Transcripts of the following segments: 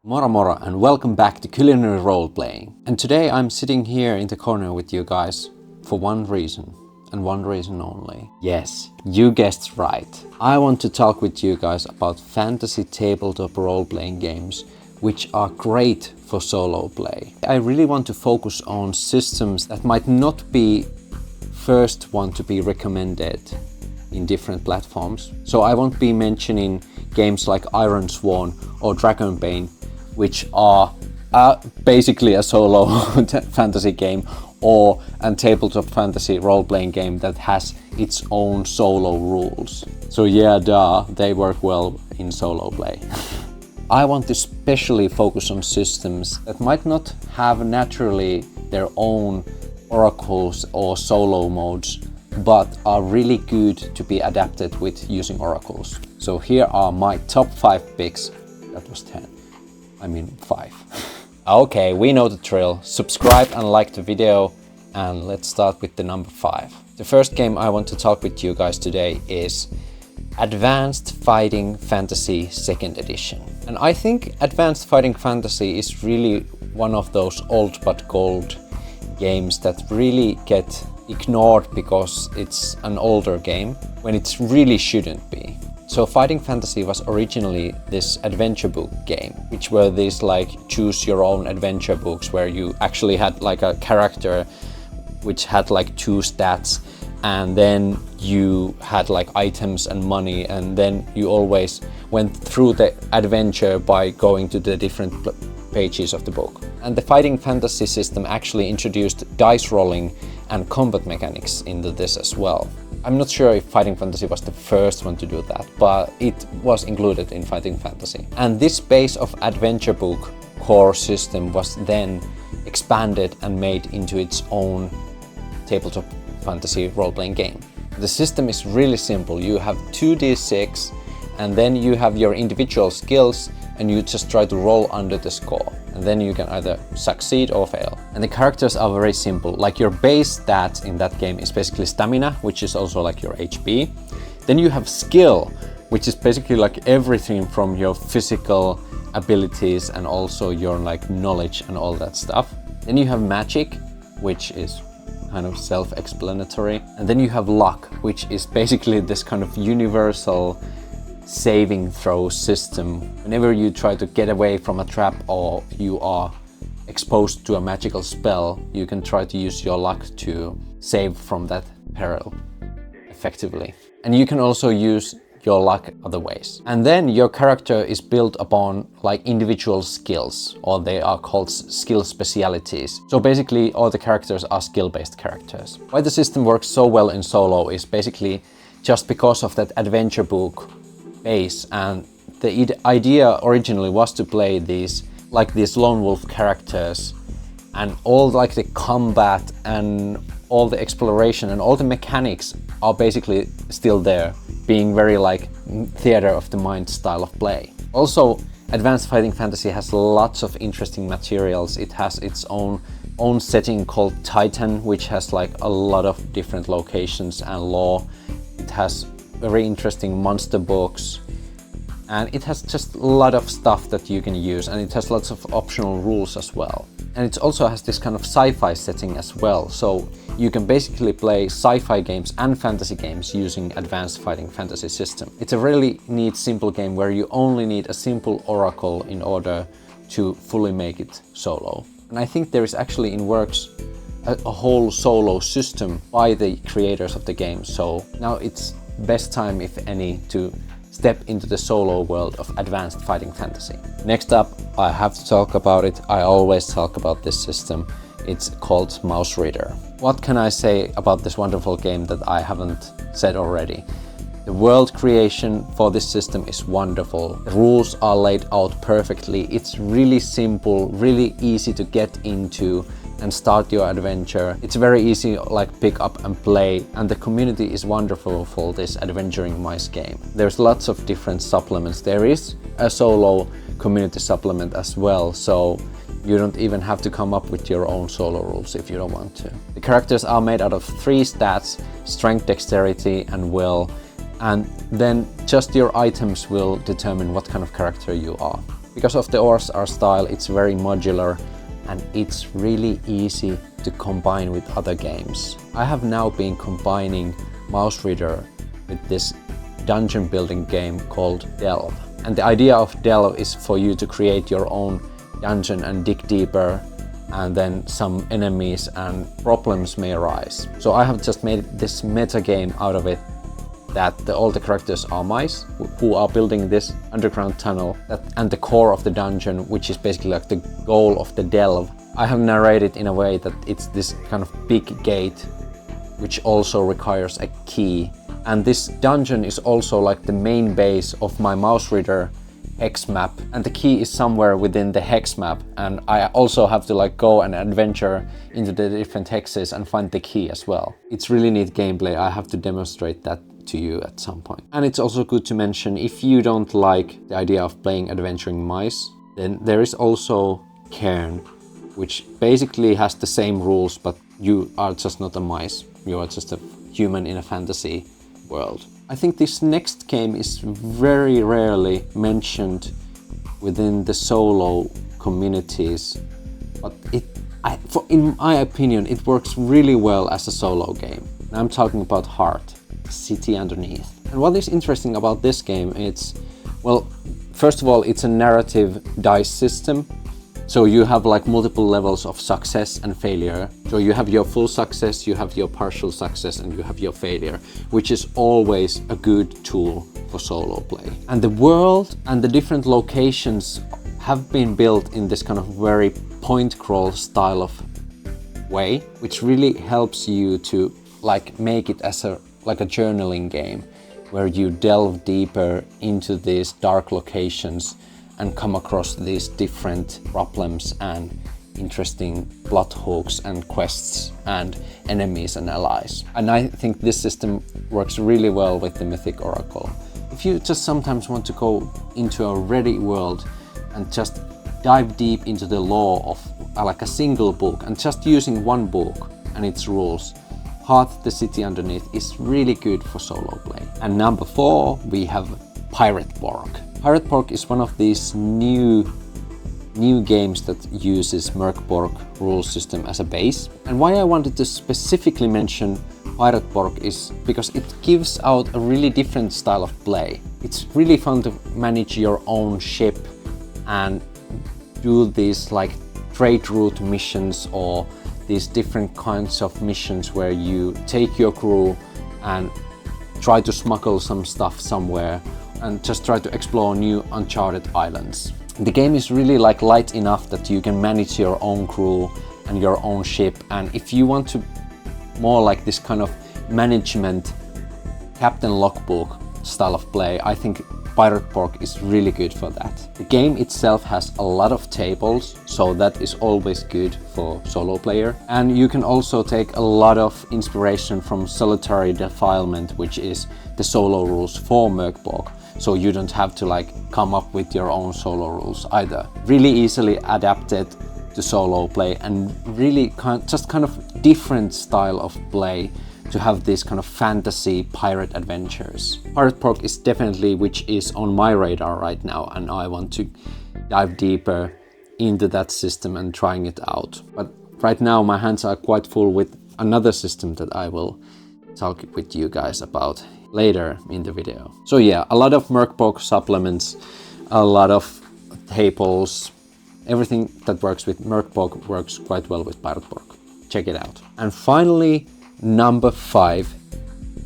Moro moro and welcome back to Culinary Roleplaying. And today I'm sitting here in the corner with you guys for one reason, and one reason only. Yes, you guessed right. I want to talk with you guys about fantasy tabletop role-playing games which are great for solo play. I really want to focus on systems that might not be first one to be recommended in different platforms. So I won't be mentioning games like Iron Swan or Dragonbane, which are basically a solo fantasy game or a tabletop fantasy role-playing game that has its own solo rules. So yeah, they work well in solo play. I want to especially focus on systems that might not have naturally their own oracles or solo modes, but are really good to be adapted with using oracles. So here are my top 5 picks. That was 10. I mean 5. Okay, we know the drill. Subscribe and like the video, and let's start with the number 5. The first game I want to talk with you guys today is Advanced Fighting Fantasy 2nd Edition. And I think Advanced Fighting Fantasy is really one of those old but gold games that really get ignored because it's an older game, when it really shouldn't be. So Fighting Fantasy was originally this adventure book game, which were these like choose your own adventure books where you actually had like a character which had like 2 stats, and then you had like items and money, and then you always went through the adventure by going to the different pages of the book. And the Fighting Fantasy system actually introduced dice rolling and combat mechanics into this as well. I'm not sure if Fighting Fantasy was the first one to do that, but it was included in Fighting Fantasy. And this base of adventure book core system was then expanded and made into its own tabletop fantasy role-playing game. The system is really simple. You have 2d6 and then you have your individual skills, and you just try to roll under the score, and then you can either succeed or fail. And the characters are very simple. Like your base stat in that game is basically stamina, which is also like your HP. Then you have skill, which is basically like everything from your physical abilities and also your like knowledge and all that stuff. Then you have magic, which is kind of self-explanatory. And then you have luck, which is basically this kind of universal saving throw system. Whenever you try to get away from a trap or you are exposed to a magical spell, you can try to use your luck to save from that peril effectively. And you can also use your luck other ways. And then your character is built upon like individual skills, or they are called skill specialities. So basically all the characters are skill-based characters. Why the system works so well in solo is basically just because of that adventure book base, and the idea originally was to play these lone wolf characters, and all like the combat and all the exploration and all the mechanics are basically still there, being very like theater of the mind style of play. Also, Advanced Fighting Fantasy has lots of interesting materials. It has its own setting called Titan, which has like a lot of different locations and lore. It has very interesting monster books, and it has just a lot of stuff that you can use, and it has lots of optional rules as well. And it also has this kind of sci-fi setting as well, so you can basically play sci-fi games and fantasy games using Advanced Fighting Fantasy system. It's a really neat simple game where you only need a simple oracle in order to fully make it solo. And I think there is actually in works a whole solo system by the creators of the game, so now it's best time, if any, to step into the solo world of Advanced Fighting Fantasy. Next up, I have to talk about it. I always talk about this system. It's called Mausritter. What can I say about this wonderful game that I haven't said already? The world creation for this system is wonderful. The rules are laid out perfectly. It's really simple, really easy to get into and start your adventure. It's very easy, like pick up and play, and the community is wonderful for this adventuring mice game. There's lots of different supplements. There is a solo community supplement as well, so you don't even have to come up with your own solo rules if you don't want to. The characters are made out of 3 stats: strength, dexterity and will, and then just your items will determine what kind of character you are. Because of the OSR style, it's very modular and it's really easy to combine with other games. I have now been combining Mausritter with this dungeon building game called Delve. And the idea of Delve is for you to create your own dungeon and dig deeper, and then some enemies and problems may arise. So I have just made this meta game out of it, that all the characters are mice who are building this underground tunnel, and the core of the dungeon, which is basically like the goal of the Delve, I have narrated in a way that it's this kind of big gate which also requires a key. And this dungeon is also like the main base of my Mausritter hex map, and the key is somewhere within the hex map, and I also have to like go and adventure into the different hexes and find the key as well. It's really neat gameplay. I have to demonstrate that to you at some point. And it's also good to mention, if you don't like the idea of playing adventuring mice, then there is also Hearh, which basically has the same rules, but you are just not a mice. You are just a human in a fantasy world. I think this next game is very rarely mentioned within the solo communities, but in my opinion, it works really well as a solo game. And I'm talking about Hearh, City Underneath. And what is interesting about this game, it's, well, first of all, it's a narrative dice system. So you have like multiple levels of success and failure. So you have your full success, you have your partial success, and you have your failure, which is always a good tool for solo play. And the world and the different locations have been built in this kind of very point crawl style of way, which really helps you to like make it as a journaling game where you delve deeper into these dark locations and come across these different problems and interesting plot hooks and quests and enemies and allies. And I think this system works really well with the Mythic Oracle. If you just sometimes want to go into a ready world and just dive deep into the lore of like a single book, and just using one book and its rules, Hearh, the City Underneath is really good for solo play. And number 4, we have Pirate Borg. Pirate Borg is one of these new games that uses Merc Borg rule system as a base. And why I wanted to specifically mention Pirate Borg is because it gives out a really different style of play. It's really fun to manage your own ship and do these like trade route missions, or these different kinds of missions where you take your crew and try to smuggle some stuff somewhere and just try to explore new uncharted islands. The game is really like light enough that you can manage your own crew and your own ship, and if you want to more like this kind of management Captain Logbook style of play, I think Pirate Borg is really good for that. The game itself has a lot of tables, so that is always good for solo player. And you can also take a lot of inspiration from Solitary Defilement, which is the solo rules for Merc Borg. So you don't have to like come up with your own solo rules either. Really easily adapted to solo play, and really just kind of different style of play to have this kind of fantasy pirate adventures. Pirate Borg is definitely which is on my radar right now, and I want to dive deeper into that system and trying it out. But right now my hands are quite full with another system that I will talk with you guys about later in the video. So yeah, a lot of Merc Borg supplements, a lot of tables, everything that works with Merc Borg works quite well with Pirate Borg. Check it out. And finally, number 5,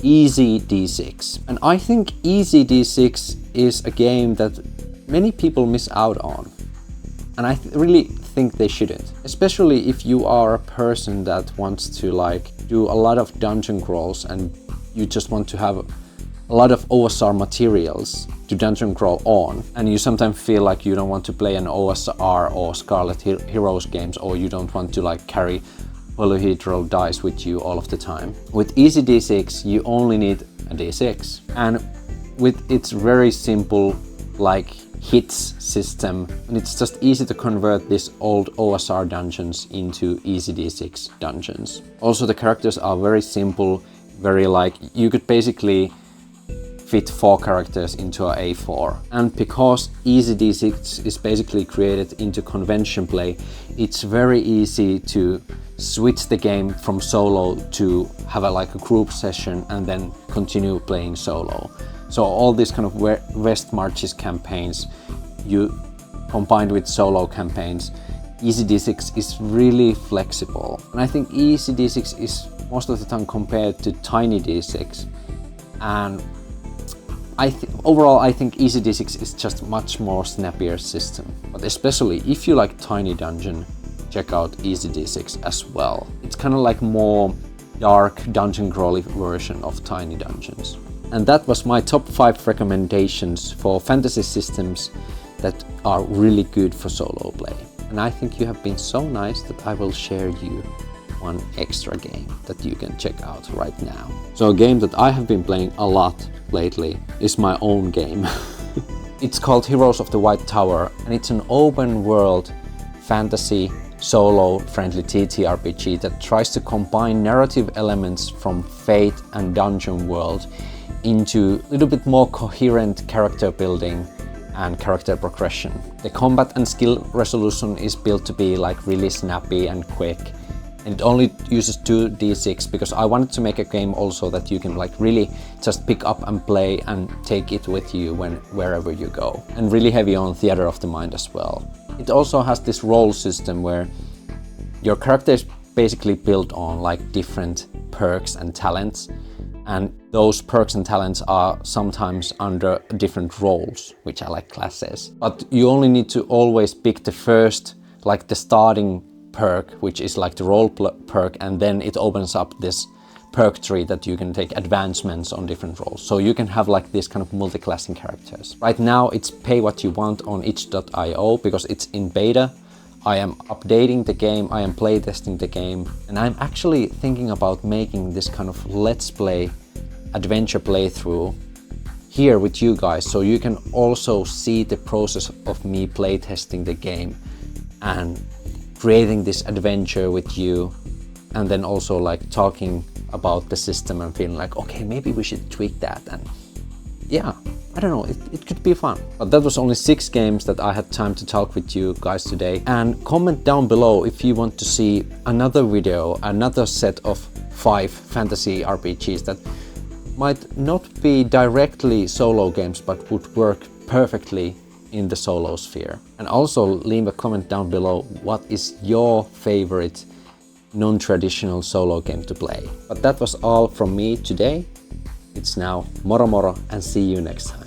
Easy D6. And I think Easy D6 is a game that many people miss out on. And I really think they shouldn't. Especially if you are a person that wants to like do a lot of dungeon crawls and you just want to have a lot of OSR materials to dungeon crawl on, and you sometimes feel like you don't want to play an OSR or Scarlet Heroes games, or you don't want to like carry polyhedral dice with you all of the time. With Easy D6 you only need a D6, and with its very simple like hits system, and it's just easy to convert these old OSR dungeons into Easy D6 dungeons. Also the characters are very simple, very like, you could basically fit 4 characters into a A4. And because Easy D6 is basically created into convention play, it's very easy to switch the game from solo to have a group session and then continue playing solo. So all these kind of West Marches campaigns you combined with solo campaigns, Easy D6 is really flexible. And I think Easy D6 is most of the time compared to Tiny D6. And overall I think Easy D6 is just much more snappier system. But especially if you like Tiny Dungeon, check out Easy D6 as well. It's kind of like more dark dungeon crawly version of Tiny Dungeons. And that was my top 5 recommendations for fantasy systems that are really good for solo play. And I think you have been so nice that I will share you one extra game that you can check out right now. So a game that I have been playing a lot lately is my own game. It's called Heroes of the White Tower, and it's an open world fantasy solo friendly TTRPG that tries to combine narrative elements from Fate and Dungeon World into a little bit more coherent character building and character progression. The combat and skill resolution is built to be really snappy and quick, and it only uses 2d6 because I wanted to make a game also that you can really just pick up and play and take it with you wherever you go, and really heavy on theater of the mind as well. It also has this role system where your character is basically built on different perks and talents, and those perks and talents are sometimes under different roles, which are classes. But you only need to always pick the first, the starting perk, which is the role perk, and then it opens up this perk tree that you can take advancements on different roles. So you can have this kind of multi-classing characters. Right now it's pay what you want on itch.io because it's in beta. I am updating the game, I am playtesting the game, and I'm actually thinking about making this kind of let's play adventure playthrough here with you guys, so you can also see the process of me playtesting the game and creating this adventure with you, and then also talking about the system and feeling okay, maybe we should tweak that. And yeah, I don't know, it could be fun. But that was only 6 games that I had time to talk with you guys today. And comment down below if you want to see another video, another set of 5 fantasy RPGs that might not be directly solo games but would work perfectly in the solo sphere. And also leave a comment down below what is your favorite non-traditional solo game to play. But that was all from me today. It's now moro moro and see you next time.